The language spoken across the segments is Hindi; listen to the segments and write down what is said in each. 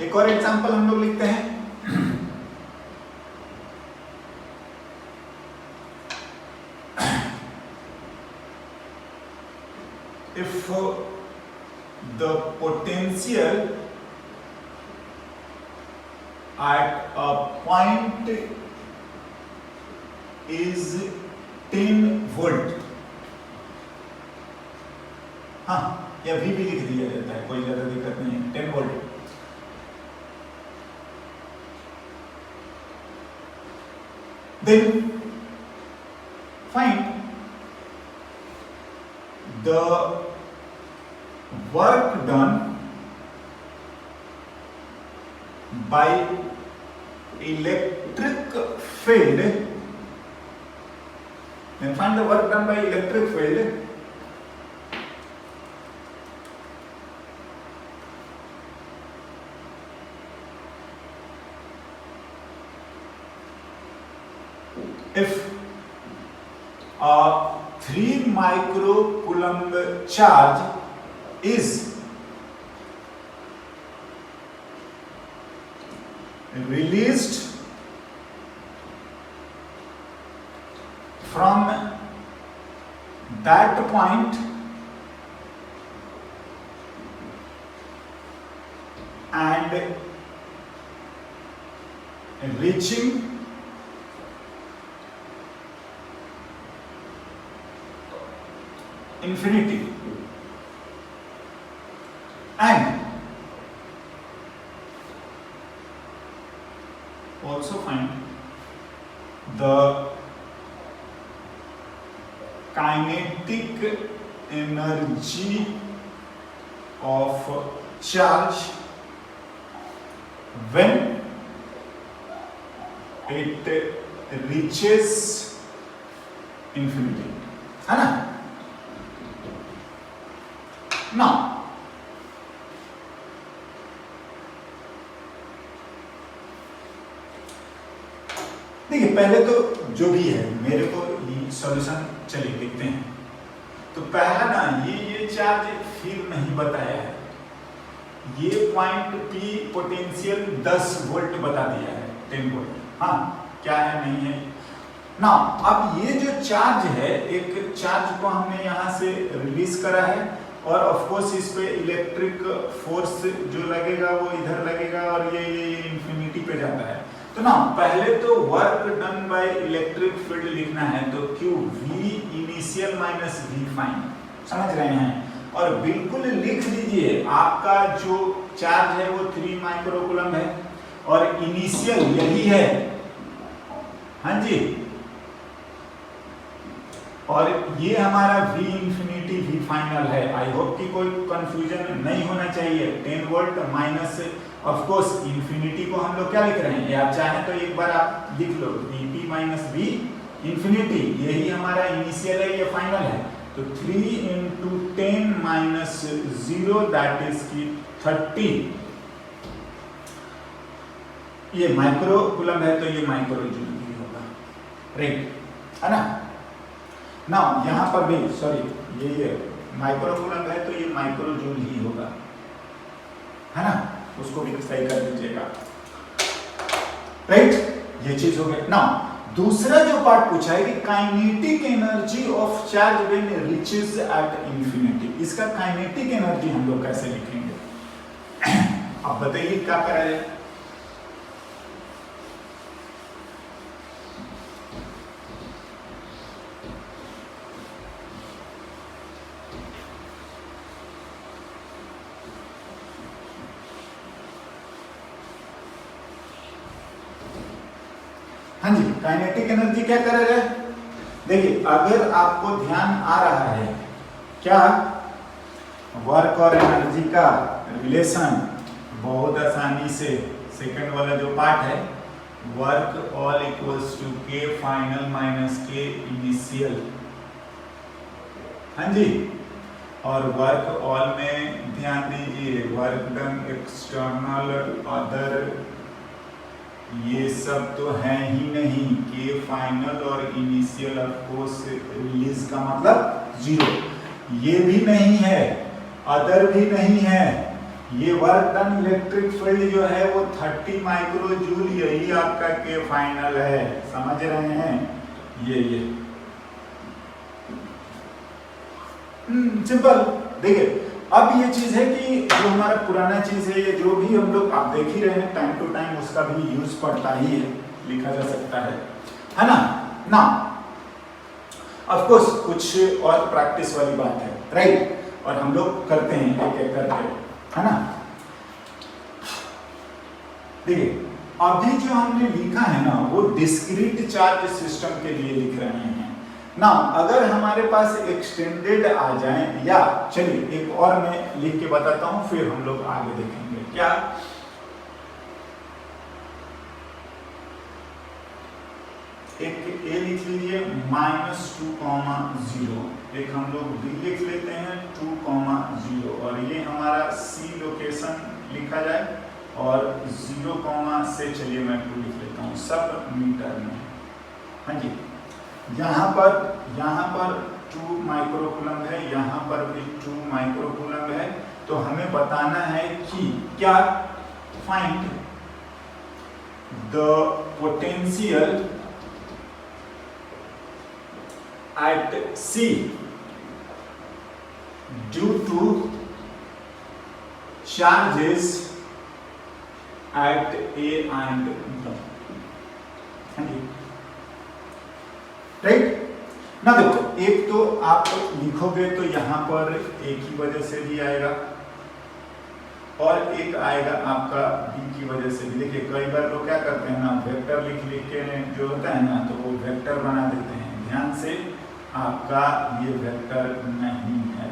एक और एग्जांपल हम लोग लिखते हैं। If the potential at a point is 10 volt, हाँ या V भी लिख दिया जाता है, कोई ज्यादा दिक्कत नहीं है, 10 volt. Then find the work done by electric field. Then find the work done by electric field if a 3 microcoulomb charge is released from that point and reaching infinity, and also find the kinetic energy of charge when it reaches infinity, है ना? Now देखिए, पहले तो जो भी है मेरे को ये सॉल्यूशन चलिए लिखते हैं। तो पहला ना ये चार्ज फिर नहीं बताया है, ये पॉइंट P पोटेंशियल 10 वोल्ट बता दिया है, 10 वोल्ट, हाँ क्या है नहीं है ना। अब ये जो चार्ज है, एक चार्ज को हमने यहाँ से रिलीज करा है और ऑफ कोर्स इस पे इलेक्ट्रिक फोर्स जो लगेगा वो इधर लगेगा और ये इंफिनिटी पे जाता है। तो ना पहले तो work done by electric field लिखना है, तो Q V initial minus V final, समझ रहे हैं? और बिल्कुल लिख दीजिए आपका जो चार्ज है वो 3 माइक्रोकूलम है और इनिशियल यही है, हाँ जी, और ये हमारा V इंफिनिटी V फाइनल है। आई होप कि कोई कंफ्यूजन नहीं होना चाहिए। 10 volt minus of course infinity को हम लोग क्या लिख रहे हैं, ये आप चाहें तो एक बार आप लिख लो, Vp माइनस V इंफिनिटी, यही हमारा इनिशियल है, ये फाइनल है। तो 3 into 10 minus 0 दैट इज की 30, ये माइक्रोकूलम है तो ये माइक्रोजूल ही होगा, राइट, है ना? ना यहाँ पर भी सॉरी ये माइक्रोकूलम है तो ये माइक्रोजूल ही होगा, है ना? उसको भी सही कर दीजिएगा, राइट? ये चीज हो गई ना। दूसरा जो पार्ट पूछा है कि kinetic energy of charge when reaches at infinity, इसका काइनेटिक एनर्जी हम लोग कैसे लिखेंगे? अब बताइए क्या करा जाए। हाँ जी, काइनेटिक एनर्जी क्या करा जाए? देखिए, अगर आपको ध्यान आ रहा है क्या, वर्क और एनर्जी का रिलेशन बहुत आसानी से, सेकंड वाला जो पार्ट है, वर्क ऑल इक्वल्स टू के फाइनल माइनस के इनिशियल, हाँ जी, और वर्क ऑल में ध्यान दीजिए, वर्क डन एक्सटर्नल अदर ये सब तो है ही नहीं, के फाइनल और इनिशियल ऑफ कोर्स रिलीज का मतलब 0, ये भी नहीं है, अदर भी नहीं है, ये वर्क डन इलेक्ट्रिक फील्ड जो है वो 30 माइक्रो जूल, यही आपका के फाइनल है, समझ रहे हैं? ये सिंपल। देखिए अब ये चीज है कि जो हमारा पुराना चीज है, ये जो भी हम लोग आप देख ही रहे हैं टाइम टू टाइम उसका भी यूज पड़ता ही है, लिखा जा सकता है ना? ना ऑफ कोर्स कुछ और प्रैक्टिस वाली बात है, राइट? और हम लोग करते हैं एक एक करके, है ना? देखिए अभी जो हमने लिखा है ना वो डिस्क्रीट चार्ज सिस्टम के लिए लिख रहे हैं ना। अगर हमारे पास एक्सटेंडेड आ जाए, या चलिए एक और मैं लिख के बताता हूं फिर हम लोग आगे देखेंगे। क्या एक ए लिख लीजिए -2,0, एक हम लोग बी लिख लेते हैं 2,0 और ये हमारा सी लोकेशन लिखा जाए और 0, से चलिए मैं 2 लिख लेता हूँ, सब मीटर में। हाँ जी, यहाँ पर 2 माइक्रोकूलम है, यहाँ पर भी 2 माइक्रोकूलम है। तो हमें बताना है कि क्या find the potential at C due to charges at A and B, right ना? देखो एक तो आप लिखोगे तो यहाँ पर A की वजह से भी आएगा और एक आएगा आपका B की वजह से भी। देखिए कई बार लोग क्या करते हैं ना, वेक्टर लिख के जो होता है ना तो वो वेक्टर बना देते हैं। ध्यान से, आपका ये वेक्टर नहीं है,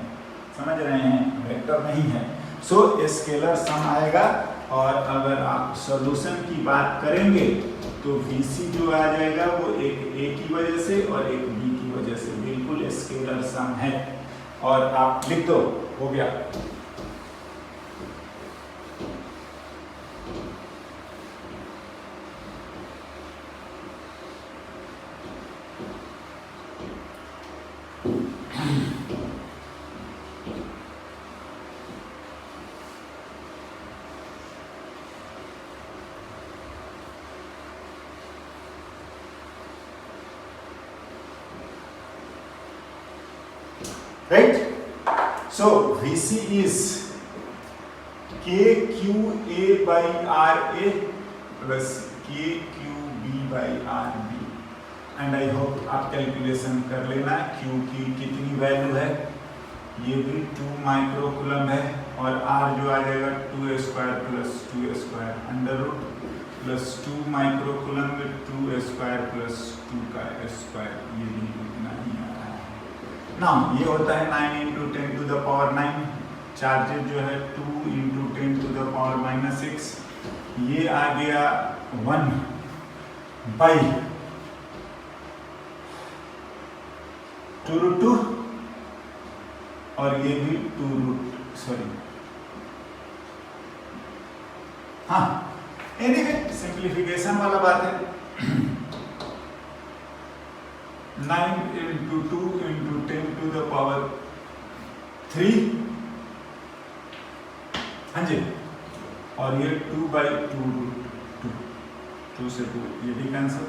समझ रहे हैं? वेक्टर नहीं है। सो स्केलर सम आएगा और अगर आप सॉल्यूशन की बात करेंगे तो VC जो आ जाएगा वो एक A की वजह से और एक B की वजह से, बिल्कुल स्केलर सम है। और आप लिख दो, हो गया। Right? So VC is KQA by RA plus KQB by RB and I hope आप कैलकुलेशन कर लेना Q की कितनी वैल्यू है, ये भी 2 माइक्रोकूलम है और R जो आ जाएगा 2 square plus 2 square under root plus 2 microcoulomb में 2 स्क्वायर प्लस 2 का स्क्वायर, ये भी उतना ही आ रहा है ना। ये होता है 9 × 10 to the power 9, चार्जेज जो है 2 × 10 to the power -6, ये आ गया 1 by 2√2 और ये भी 2√, हाँ एनीवे सिंप्लीफिकेशन वाला बात है। 9 × 2 × 10 to the power 3, हाँ जी, और ये 2 by 2√2, 2 से 2 ये भी cancel,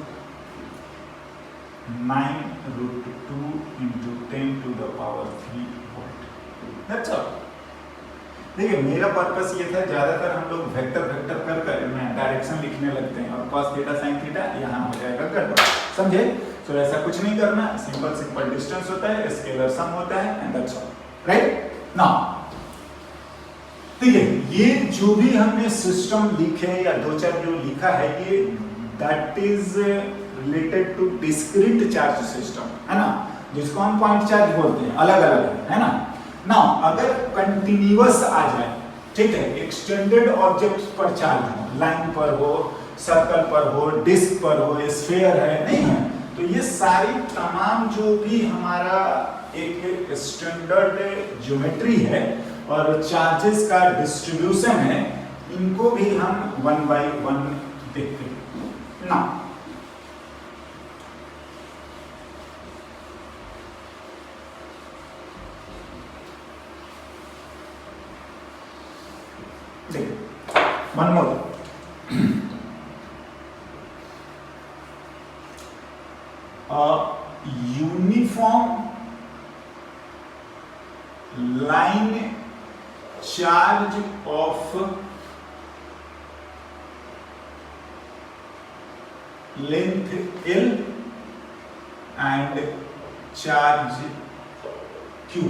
9√2 × 10 to the power 3 volt. That's all. देखिए मेरा पर्पस ये था, ज्यादातर हम लोग वेक्टर कर डायरेक्शन लिखने लगते हैं और cos थीटा sin थीटा यहाँ हो जाएगा गड़बड़, समझे? तो ऐसा कुछ नहीं करना, सिंपल डिस्टेंस होता है, स्केलर सम होता है and that's all, right? Now ठीक है, ये जो भी हमने सिस्टम लिखे या दो चार जो लिखा है ये that is related to discrete charge system, है ना, जिसको हम पॉइंट चार्ज बोलते हैं, अलग अलग है ना। नाउ अगर कंटिन्यूअस आ जाए, ठीक है, एक्सटेंडेड ऑब्जेक्ट पर चार्ज हो, लाइन पर हो, सर्कल पर हो, डिस्क पर हो, स्फीयर है, नहीं है, तो ये सारी तमाम जो भी हमारा एक स्टैंडर्ड ज्योमेट्री है और चार्जेस का डिस्ट्रीब्यूशन है, इनको भी हम 1 by 1 देखते हैं ना। One more, uniform line charge of length L and charge Q.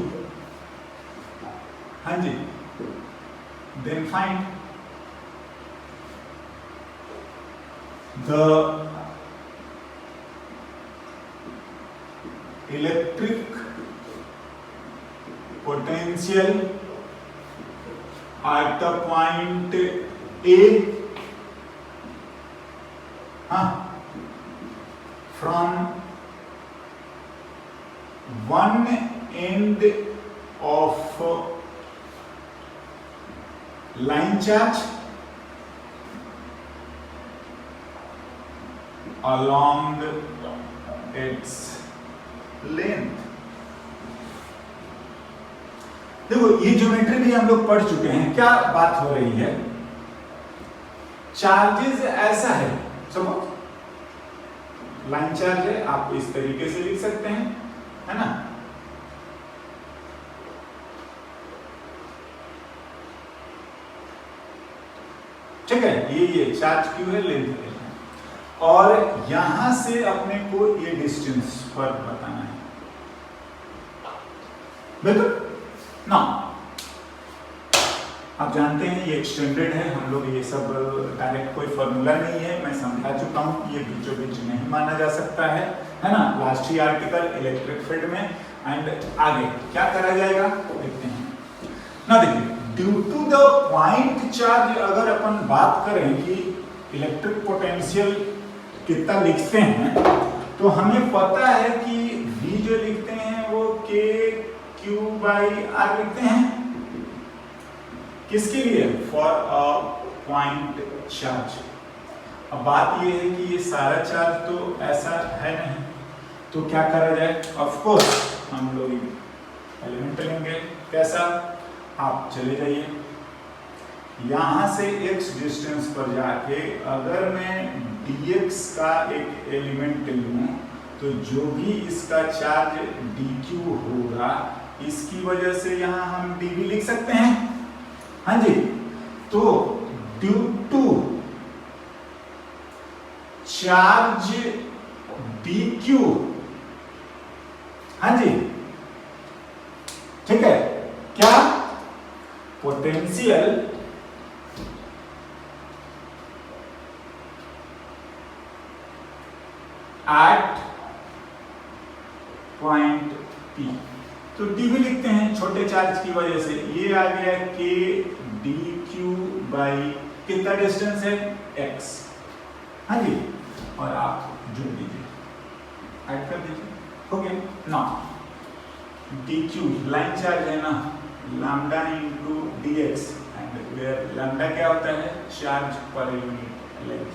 हाँ जी, then find the electric potential at the point A, from one end of line charge along its length. देखो ये ज्योमेट्री भी हम लोग पढ़ चुके हैं। क्या बात हो रही है, चार्जेस ऐसा है, समझो लाइन चार्ज है, आप इस तरीके से लिख सकते हैं, है ना। ठीक है, ये चार्ज क्यू है, लेंथ है, और यहां से अपने को ये डिस्टेंस पर बताना है, बिल्कुल ना। आप जानते हैं ये एक्सटेंडेड है, हम लोग ये सब डायरेक्ट कोई फॉर्मूला नहीं है, मैं समझा चुका हूं, ये बीचों बीच नहीं माना जा सकता है ना। लास्ट ही आर्टिकल इलेक्ट्रिक फील्ड में, एंड आगे क्या करा जाएगा देखते हैं ना। देखिए, due to the point charge अगर अपन बात करें कि इलेक्ट्रिक पोटेंशियल कितना लिखते हैं, तो हमें पता है कि V जो लिखते हैं वो KQ/R लिखते हैं, किसके लिए, फॉर अ पॉइंट चार्ज। अब बात ये है कि ये सारा चार्ज तो ऐसा है नहीं, तो क्या करा जाए, ऑफ कोर्स हम लोग एलिमेंट लेंगे। कैसा, आप चले जाइए यहां से x डिस्टेंस पर जाके अगर मैं dx का एक एलिमेंट लूं, तो जो भी इसका चार्ज dq होगा, इसकी वजह से यहां हम dv लिख सकते हैं, हाँ जी। तो ड्यू टू चार्ज dq, हाँ जी, ठीक है, क्या पोटेंशियल एट पॉइंट P, तो dv लिखते हैं छोटे चार्ज की वजह से, ये आ गया k dq बाई कितना डिस्टेंस है x, हाँ जी, और आप जोड़ दीजिए, ऐड कर दीजिए, हो गया ना। dq लाइन चार्ज है ना, lambda into dx, and where lambda क्या होता है, charge per unit length.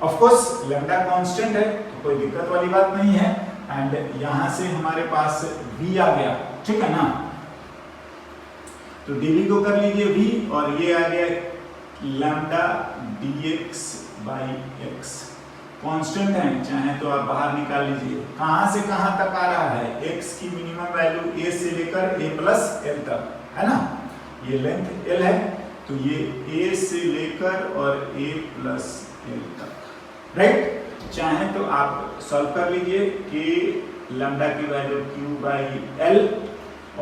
Of course lambda constant है, तो कोई दिक्कत वाली बात नहीं है, एंड यहां से हमारे पास v आ गया, ठीक है ना। तो dv को कर लीजिए v, और ये आ गया lambda dx by x, constant है, चाहे तो आप बाहर निकाल लीजिए। कहां से कहां तक आ रहा है, x की मिनिमम वैल्यू a से लेकर a प्लस l तक, है ना। ये लेंथ l है, तो ये a से लेकर और a प्लस l तक, राइट। चाहे तो आप सॉल्व कर लीजिए, k लैम्डा की वैल्यू q बाई l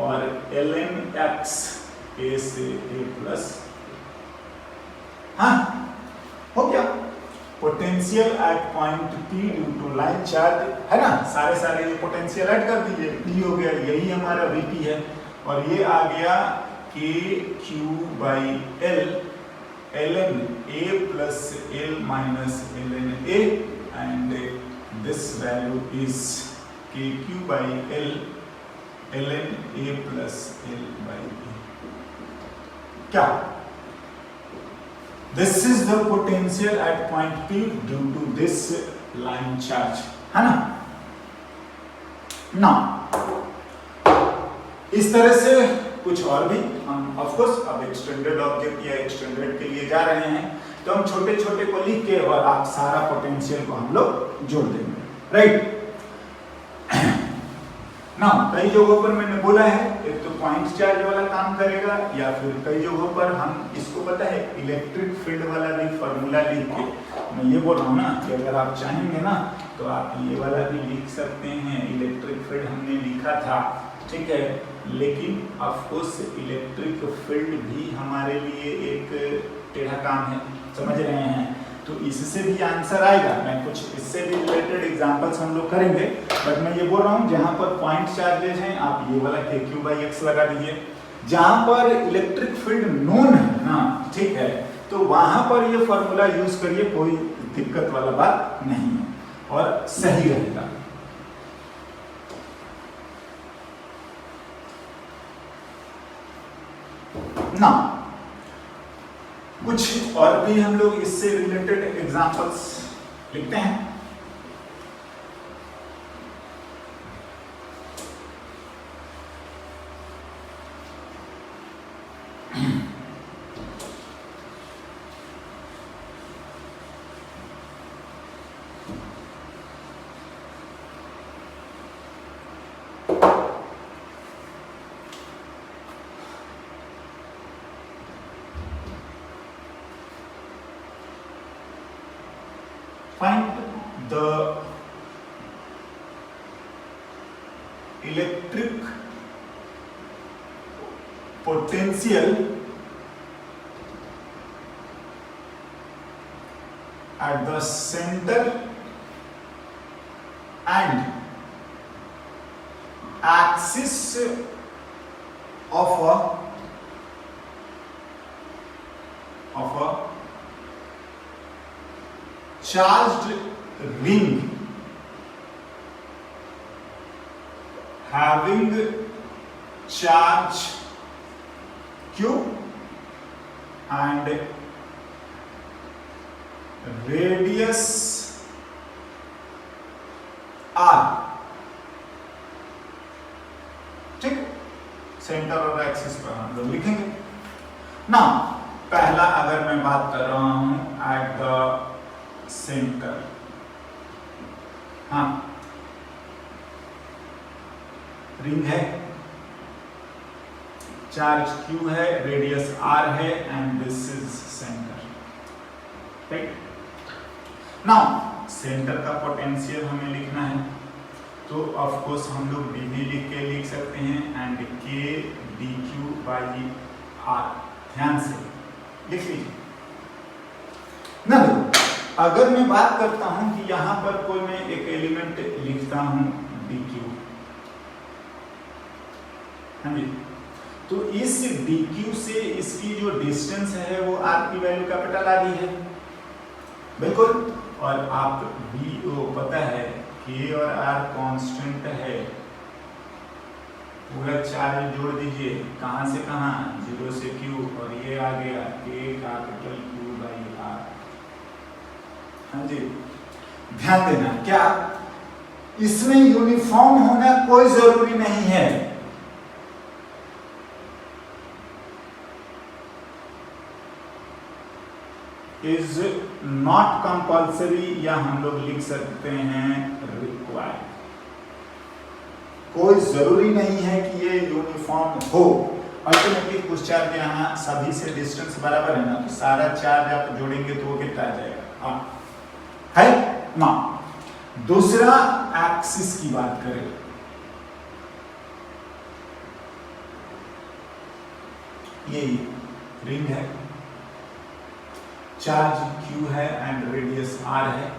और ln x a से a प्लस, हाँ हो गया। Potential at point P due to line charge, है ना, सारे ये पोटेंशियल ऐड कर दीजिए, P हो गया, यही हमारा Vp है, और ये आ गया KQ/L ln A plus L minus ln A, and this value is KQ/L ln A plus L/A. क्या? This is the potential at point P due to this line charge, है ना। Now, इस तरह से कुछ और भी हम ऑफ कोर्स अब एक्सटेंडेड ऑब्जेक्ट या एक्सटेंडेड के लिए जा रहे हैं, तो हम छोटे छोटे को लिख के और आप सारा पोटेंशियल को हम लोग जोड़ देंगे, राइट। ना कई जगहों पर मैंने बोला है एक तो पॉइंट चार्ज वाला काम करेगा, या फिर कई जगहों पर हम इसको पता है इलेक्ट्रिक फील्ड वाला भी फॉर्मूला लिख के, मैं ये बोल रहा हूँ ना कि अगर आप चाहेंगे ना तो आप ये वाला भी लिख सकते हैं, इलेक्ट्रिक फील्ड हमने लिखा था, ठीक है, लेकिन ऑफ कोर्स इलेक्ट्रिक फील्ड भी हमारे लिए एक टेढ़ा काम है, समझ रहे हैं, तो इससे भी आंसर आएगा। मैं कुछ इससे भी रिलेटेड एग्जांपल्स हम लोग करेंगे, बट मैं ये बोल रहा हूँ जहाँ पर पॉइंट चार्जेस हैं आप ये वाला KQ/X लगा दीजिए, जहाँ पर इलेक्ट्रिक फील्ड नोन है ना, ठीक है, तो वहां पर ये फॉर्मूला यूज करिए, कोई दिक्कत वाला बात नहीं है और सही रहेगा। ना कुछ और भी हम लोग इससे रिलेटेड एग्जांपल्स लिखते हैं। Find the electric potential at the center and axis of a charged ring having charge Q and radius R, ठीक, सेंटर और एक्सिस पर हम लोग लिखेंगे ना। पहला अगर मैं बात कर रहा हूं एट द सेंटर, हाँ, रिंग है, चार्ज Q है, रेडियस R है and this is centre, right. Now centre का पोटेंशियल हमें लिखना है, तो ऑफ कोर्स हम लोग dV लिख के लिख सकते हैं एंड K dQ/R, ध्यान से लिख लीजिए ना। देखो अगर मैं बात करता हूं कि यहां पर कोई मैं एक एलिमेंट लिखता हूं dQ, हाँ जी, तो इस dQ से इसकी जो डिस्टेंस है वो R की वैल्यू कैपिटल R ही है, बिल्कुल, और आप VO पता है K और R कांस्टेंट है, पूरा चार्ज जोड़ दीजिए, कहां से कहां, 0 से Q, और ये आ गया K कैपिटल Q/R, हाँ जी। ध्यान देना क्या इसमें यूनिफॉर्म होना कोई जरूरी नहीं है, इज नॉट कंपल्सरी, या हम लोग लिख सकते हैं रिक्वायर्ड। कोई जरूरी नहीं है कि ये यूनिफॉर्म हो, अल्टीमेटली कुछ चार्ज यहाँ सभी से डिस्टेंस बराबर है ना, तो सारा चार्ज आप जोड़ेंगे तो वो कितना आ जाएगा, हाँ, है ना। दूसरा एक्सिस की बात करें, ये रिंग है, चार्ज Q है एंड रेडियस R है,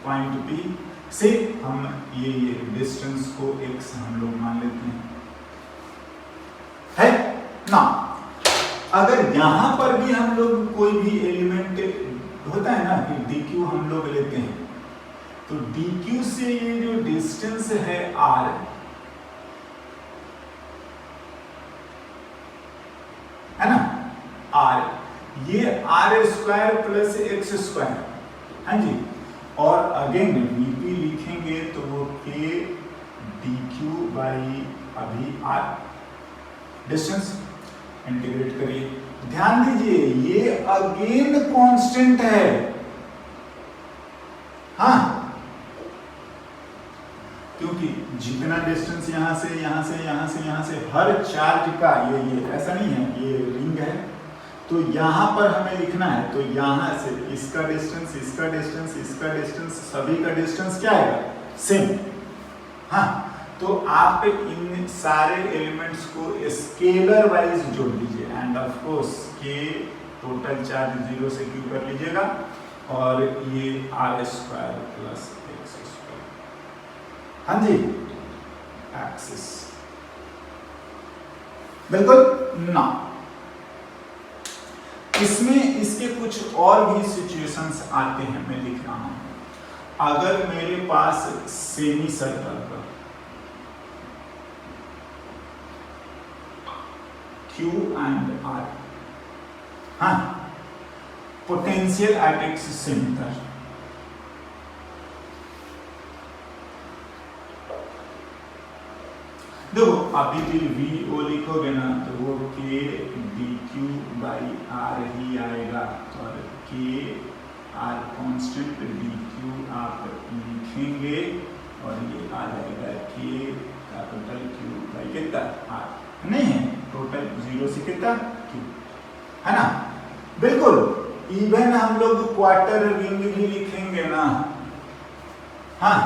पॉइंट P से हम ये डिस्टेंस को x हम लोग मान लेते हैं, है ना। अगर यहां पर भी हम लोग कोई भी एलिमेंट होता है ना कि dq हम लोग लेते हैं, तो dq से ये जो डिस्टेंस है r, है ना, r, ये r² प्लस x², हाँ जी, और अगेन vp लिखेंगे तो वो k dq बाई अभी r डिस्टेंस इंटीग्रेट करिए। ध्यान दीजिए ये अगेन कांस्टेंट है, हाँ, क्योंकि जितना डिस्टेंस यहां से यहां से यहां से यहां से हर चार्ज का ये ऐसा नहीं है, ये रिंग है तो यहां पर हमें लिखना है, तो यहां से इसका डिस्टेंस इसका डिस्टेंस इसका डिस्टेंस सभी का डिस्टेंस क्या आएगा, सेम। हाँ, तो आप इन सारे एलिमेंट्स को स्केलर वाइज जोड़ दीजिए एंड ऑफ कोर्स के टोटल चार्ज 0 से q कर लीजिएगा और ये r² प्लस x², हाँ जी, एक्सिस, बिल्कुल ना। इसमें इसके कुछ और भी सिचुएशंस आते हैं, मैं लिख रहा हूं। अगर मेरे पास सेमी सर्कल का Q एंड R, हाँ, पोटेंशियल एट एक्स सेंटर, देखो अभी भी वी ओ लिखोगे ना तो वो के डी क्यू बाई आर ही आएगा और के आर कांस्टेंट डी क्यू आप लिखेंगे और ये आ जाएगा के कैपिटल क्यू बाई कितना आर, नहीं है टोटल 0 से कितना क्यू, है ना। बिल्कुल इवन हम लोग क्वार्टर रिंग भी लिखेंगे ना, हाँ,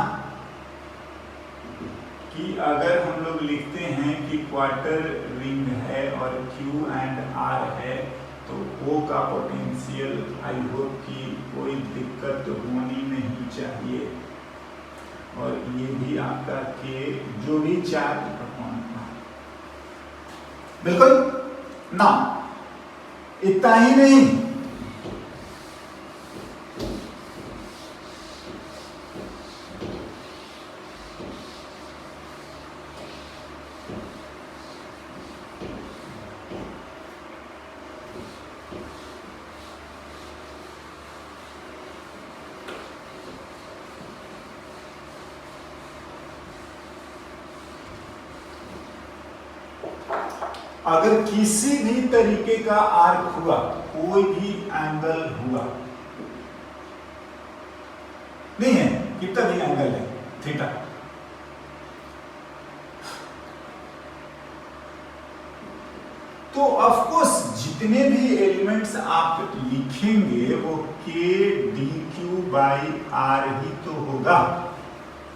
कि अगर हम लोग लिखते हैं कि क्वार्टर रिंग है और Q एंड R है तो O का पोटेंशियल आई होप कि कोई दिक्कत होनी नहीं चाहिए और ये भी आपका K जो भी चार्ज अपॉन, बिल्कुल ना। इतना ही नहीं, अगर किसी भी तरीके का आर्क हुआ, कोई भी एंगल हुआ, नहीं है कितना भी एंगल है थीटा, तो ऑफ कोर्स जितने भी एलिमेंट्स आप लिखेंगे वो के डी क्यू बाई आर ही तो होगा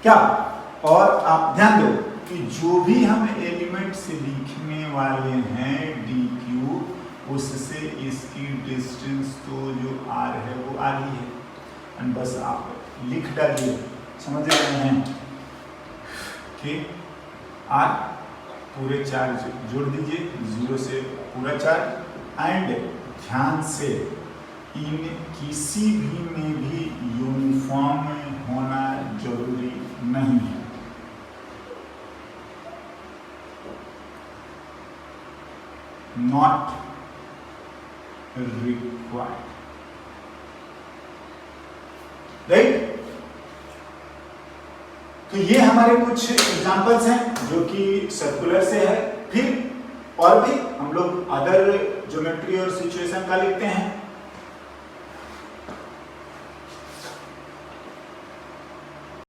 क्या। और आप ध्यान दो कि जो भी हम एलिमेंट्स लिखने वाले हैं डी क्यू, उससे इसकी डिस्टेंस तो जो आर है वो आर ही है, एंड बस आप लिख डालिए, समझ रहे हैं कि आर पूरे चार्ज जोड़ दीजिए 0 से पूरा चार्ज, एंड ध्यान से इन किसी भी में भी यूनिफॉर्म होना जरूरी नहीं है, नॉट रिक्वायर्ड, राइट। तो ये हमारे कुछ एग्जांपल्स हैं जो कि सर्कुलर से है, फिर और भी हम लोग अदर ज्योमेट्री और सिचुएशन का लिखते हैं।